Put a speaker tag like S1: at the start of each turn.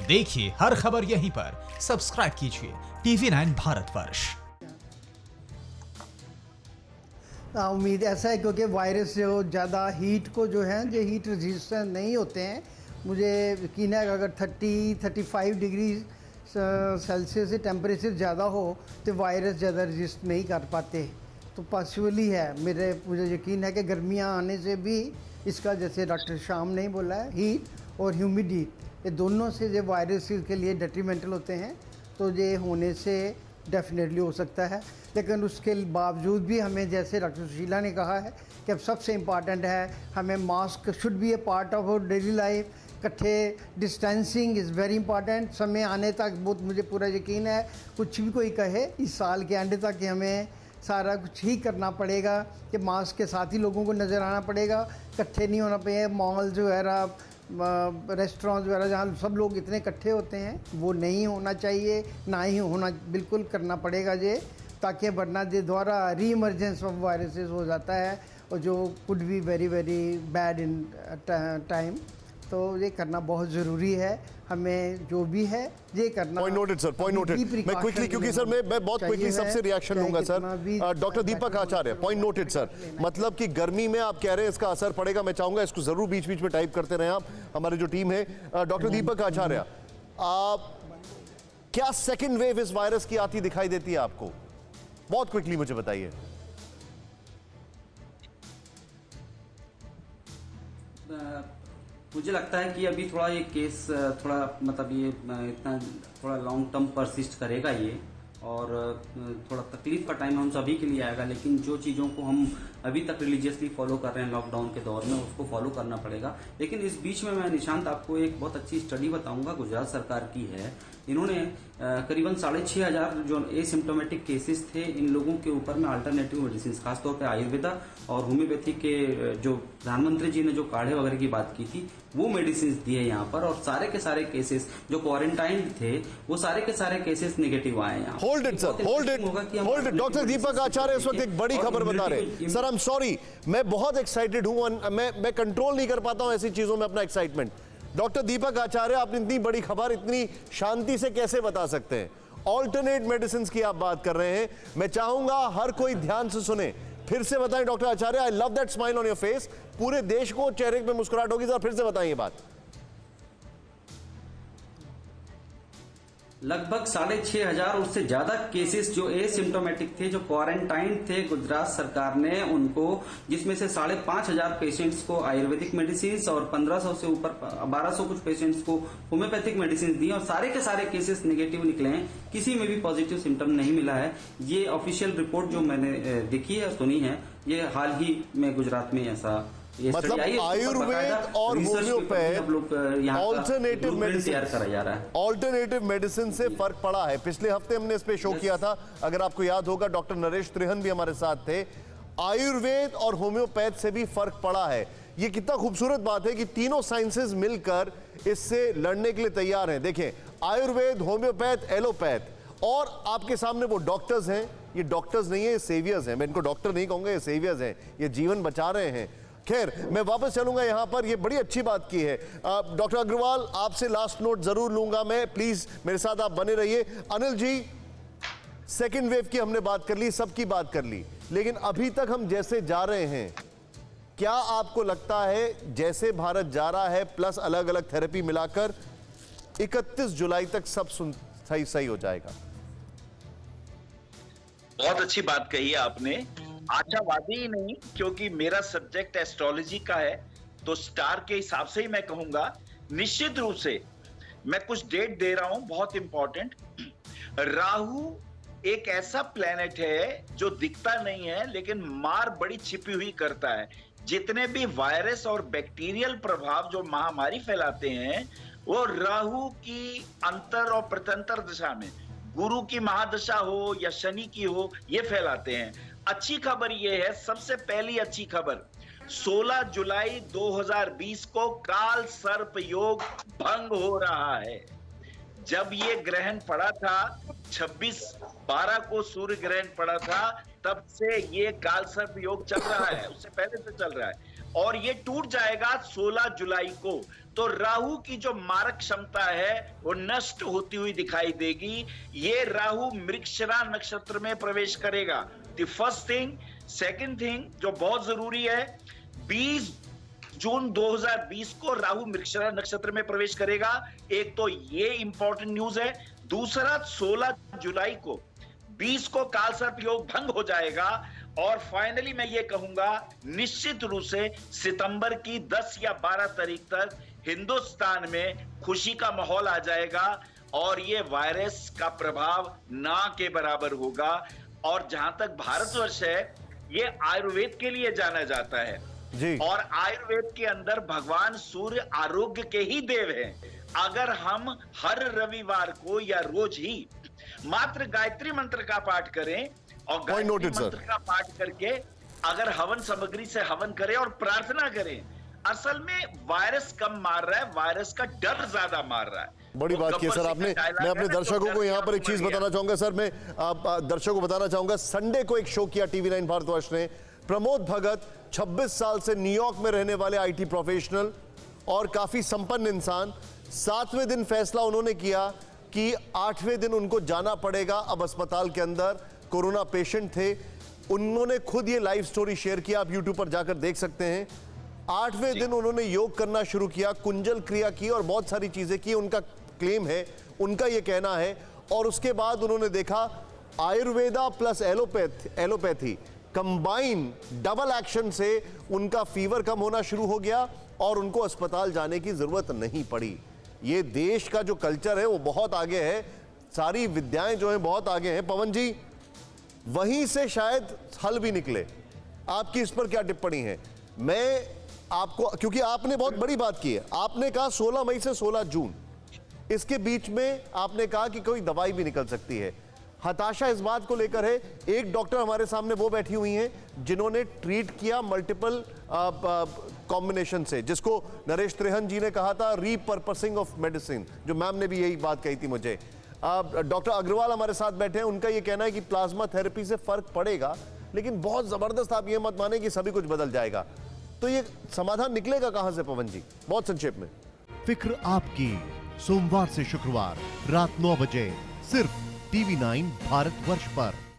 S1: देखिए हर खबर यहीं पर, सब्सक्राइब कीजिए TV9 भारतवर्ष।
S2: उम्मीद ऐसा है क्योंकि वायरस जो ज़्यादा हीट को जो है जो हीट रेजिस्टेंट नहीं होते हैं, मुझे यकीन है कि अगर 30-35 डिग्री सेल्सियस से टेम्परेचर ज़्यादा हो तो वायरस ज़्यादा रजिस्ट नहीं कर पाते। तो पॉसिबली है, मुझे यकीन है कि गर्मियाँ आने से भी इसका, जैसे डॉक्टर शाम ने बोला है, हीट और ह्यूमिडिटी ये दोनों से जो वायरस के लिए डेट्रीमेंटल होते हैं, तो ये होने से डेफिनेटली हो सकता है। लेकिन उसके बावजूद भी हमें, जैसे डॉक्टर सुशीला ने कहा है कि अब सबसे इम्पॉर्टेंट है हमें mask should be a part of our daily life. इकट्ठे डिस्टेंसिंग इज़ वेरी इंपॉर्टेंट। समय आने तक बहुत मुझे पूरा यकीन है, कुछ भी कोई कहे इस साल के एंड तक कि हमें सारा कुछ ही करना पड़ेगा कि मास्क के साथ ही लोगों को नज़र आना पड़ेगा, इकट्ठे नहीं होना पड़ेगा। मॉल्स वगैरह, रेस्टोरेंट्स वगैरह जहाँ सब लोग इतने इकट्ठे होते हैं वो नहीं होना चाहिए, ना ही होना बिल्कुल करना पड़ेगा ये, ताकि वरना ये द्वारा री इमरजेंस ऑफ वायरसेस हो जाता है और जो could be very very bad in time. तो ये करना बहुत ज़रूरी है, हमें जो भी है ये करना।
S3: Point noted sir, point noted. मैं क्विकली, क्योंकि सर मैं बहुत क्विकली सबसे रिएक्शन लूंगा सर। डॉक्टर दीपक आचार्य, पॉइंट नोटेड सर। मतलब कि गर्मी में आप कह रहे हैं इसका असर पड़ेगा, मैं चाहूंगा इसको जरूर बीच बीच में टाइप करते रहे आप, हमारी जो टीम है। डॉक्टर दीपक आचार्य, क्या सेकेंड वेव इस वायरस की आती दिखाई देती है आपको? बहुत क्विकली मुझे बताइए।
S4: मुझे लगता है कि अभी थोड़ा ये केस थोड़ा मतलब ये इतना थोड़ा लॉन्ग टर्म परसिस्ट करेगा ये, और थोड़ा तकलीफ का टाइम हम सभी के लिए आएगा। लेकिन जो चीज़ों को हम अभी तक रिलीजियसली फॉलो कर रहे हैं लॉकडाउन के दौर में, उसको फॉलो करना पड़ेगा। लेकिन इस बीच में मैं निशांत आपको एक बहुत अच्छी स्टडी बताऊंगा, गुजरात सरकार की है। इन्होंने करीबन 6,500 जो एसिम्टोमेटिक केसेस थे, इन लोगों के ऊपर में अल्टरनेटिव मेडिसिन, खासतौर पे आयुर्वेदा और होम्योपैथी के, जो प्रधानमंत्री जी ने जो काढ़े वगैरह की बात की थी, वो मेडिसिन दिए यहाँ पर। और सारे के सारे केसेस जो क्वारंटाइन थे, वो सारे के सारे केसेस नेगेटिव आए यहाँ।
S3: Hold it sir, hold it. Doctor Deepak Acharya इस वक्त एक बड़ी खबर बता रहे। सर आई एम सॉरी, मैं बहुत एक्साइटेड हूं, मैं कंट्रोल नहीं कर पाता हूं ऐसी चीजों में अपना एक्साइटमेंट। डॉक्टर दीपक आचार्य, आप इतनी बड़ी खबर इतनी शांति से कैसे बता सकते हैं? ऑल्टरनेट मेडिसिन की आप बात कर रहे हैं, मैं चाहूंगा हर कोई ध्यान से सुने। फिर से बताएं doctor Acharya, I love that smile on your face. पूरे देश को चेहरे पे मुस्कुराहट होगी सर, फिर से बताइए बात।
S4: लगभग 6,500 उससे ज्यादा केसेस जो एसिम्टोमेटिक थे, जो क्वारंटाइन थे, गुजरात सरकार ने उनको, जिसमें से 5,500 पेशेंट्स को आयुर्वेदिक मेडिसिन और 1,500 से ऊपर 1,200 कुछ पेशेंट्स को होम्योपैथिक मेडिसिन दी, और सारे के सारे केसेस नेगेटिव निकले हैं, किसी में भी पॉजिटिव सिम्टम नहीं मिला है। ये ऑफिशियल रिपोर्ट जो मैंने देखी है, सुनी है, ये हाल ही में गुजरात में ऐसा
S3: मतलब आयुर्वेद और होम्योपैथ ऑल्टरनेटिव मेडिसिन से फर्क पड़ा है। पिछले हफ्ते हमने इस पे शो किया था, अगर आपको याद होगा, डॉक्टर नरेश त्रिहन भी हमारे साथ थे। आयुर्वेद और होम्योपैथ से भी फर्क पड़ा है। ये कितना खूबसूरत बात है कि तीनों साइंसेज मिलकर इससे लड़ने के लिए तैयार हैं। देखें, आयुर्वेद, होम्योपैथ, एलोपैथ, और आपके सामने वो डॉक्टर्स हैं। ये डॉक्टर्स नहीं है, ये सेवियर्स हैं। मैं इनको डॉक्टर नहीं कहूंगा, ये सेवियर्स हैं, ये जीवन बचा रहे हैं। खैर, मैं वापस चलूंगा यहां पर, ये बड़ी अच्छी बात की है। डॉक्टर अग्रवाल, आपसे लास्ट नोट जरूर लूंगा मैं, प्लीज मेरे साथ आप बने रहिए। अनिल जी, सेकेंड वेव की हमने बात कर ली, सबकी बात कर ली, लेकिन अभी तक हम जैसे जा रहे हैं, क्या आपको लगता है जैसे भारत जा रहा है, प्लस अलग अलग थेरेपी मिलाकर 31 जुलाई तक सब सही हो जाएगा?
S5: बहुत अच्छी बात कही है आपने। आशावादी ही नहीं, क्योंकि मेरा सब्जेक्ट एस्ट्रोलॉजी का है, तो स्टार के हिसाब से ही मैं कहूंगा निश्चित रूप से। मैं कुछ डेट दे रहा हूं, बहुत इंपॉर्टेंट। राहु एक ऐसा प्लेनेट है जो दिखता नहीं है, लेकिन मार बड़ी छिपी हुई करता है। जितने भी वायरस और बैक्टीरियल प्रभाव जो महामारी फैलाते हैं, वो राहु की अंतर और प्रत्यंतर दिशा में, गुरु की महादशा हो या शनि की हो, ये फैलाते हैं। अच्छी खबर ये है, सबसे पहली अच्छी खबर, 16 जुलाई 2020 को काल सर्प योग भंग हो रहा है। जब ये ग्रहण पड़ा था, 26/12 को सूर्य ग्रहण पड़ा था, तब से ये काल सर्प योग चल रहा है, उससे पहले से चल रहा है, और ये टूट जाएगा 16 जुलाई को। तो राहु की जो मारक क्षमता है वो नष्ट होती हुई दिखाई देगी। ये राहु मृगशिरा नक्षत्र में प्रवेश करेगा। The first thing. Second thing जो बहुत जरूरी है, 20 जून 2020 को राहु मृगशिरा नक्षत्र में प्रवेश करेगा। एक तो ये इंपॉर्टेंट न्यूज है। दूसरा, 16 जुलाई को 20 को कालसर्प योग भंग हो जाएगा। और फाइनली मैं ये कहूंगा, निश्चित रूप से सितंबर की 10 या 12 तारीख तक हिंदुस्तान में खुशी का माहौल आ जाएगा और ये वायरस का प्रभाव ना के बराबर होगा। और जहां तक भारतवर्ष है, ये आयुर्वेद के लिए जाना जाता है
S3: जी।
S5: और आयुर्वेद के अंदर भगवान सूर्य आरोग्य के ही देव हैं। अगर हम हर रविवार को या रोज ही मात्र गायत्री मंत्र का पाठ करें और गायत्री मंत्र का पाठ करके अगर हवन सामग्री से हवन करें और प्रार्थना करें, असल में वायरस कम मार रहा है, वायरस का डर ज्यादा मार रहा है।
S3: बड़ी बात की सर आपने। मैं अपने दर्शकों को यहाँ पर एक चीज बताना चाहूंगा सर, मैं दर्शकों को बताना चाहूंगा, संडे को एक शो किया TV9 भारतवर्ष ने। प्रमोद भगत 26 साल से न्यूयॉर्क में रहने वाले IT प्रोफेशनल और काफी संपन्न इंसान, 7वें दिन फैसला उन्होंने किया कि 8वें दिन उनको जाना पड़ेगा। अब अस्पताल के अंदर कोरोना पेशेंट थे। उन्होंने खुद ये लाइव स्टोरी शेयर किया, आप YouTube पर जाकर देख सकते हैं। 8वें दिन उन्होंने योग करना शुरू किया, कुंजल क्रिया की और बहुत सारी चीजें की। उनका क्लेम है, उनका ये कहना है। और उसके बाद उन्होंने देखा Ayurveda plus allopathy combine double action से उनका फीवर कम होना शुरू हो गया और उनको अस्पताल जाने की जरूरत नहीं पड़ी। ये देश का जो कल्चर है वो बहुत आगे है, सारी विद्याएं जो हैं बहुत आगे हैं। पवन जी, वहीं से शायद हल भी निकले। आपकी इस पर क्या टिप्पणी है? मैं आपको, क्योंकि आपने बहुत बड़ी बात की है, आपने कहा 16 मई से 16 जून, इसके बीच में आपने कहा कि कोई दवाई भी निकल सकती है। हताशा इस बात को लेकर है। एक डॉक्टर हमारे सामने वो बैठी हुई हैं जिन्होंने ट्रीट किया मल्टीपल कॉम्बिनेशन से, जिसको नरेश त्रिहन जी ने कहा था रीपर्पसिंग ऑफ मेडिसिन, जो मैम ने भी यही बात कही थी मुझे। डॉक्टर अग्रवाल हमारे साथ बैठे हैं, उनका ये कहना है कि प्लाज्मा थेरेपी से फर्क पड़ेगा, लेकिन बहुत जबरदस्त, आप ये मत माने कि सभी कुछ बदल जाएगा। तो ये समाधान निकलेगा कहां से पवन जी, बहुत संक्षेप में?
S6: फिक्र आपकी, सोमवार से शुक्रवार रात 9 बजे सिर्फ TV9 भारतवर्ष पर।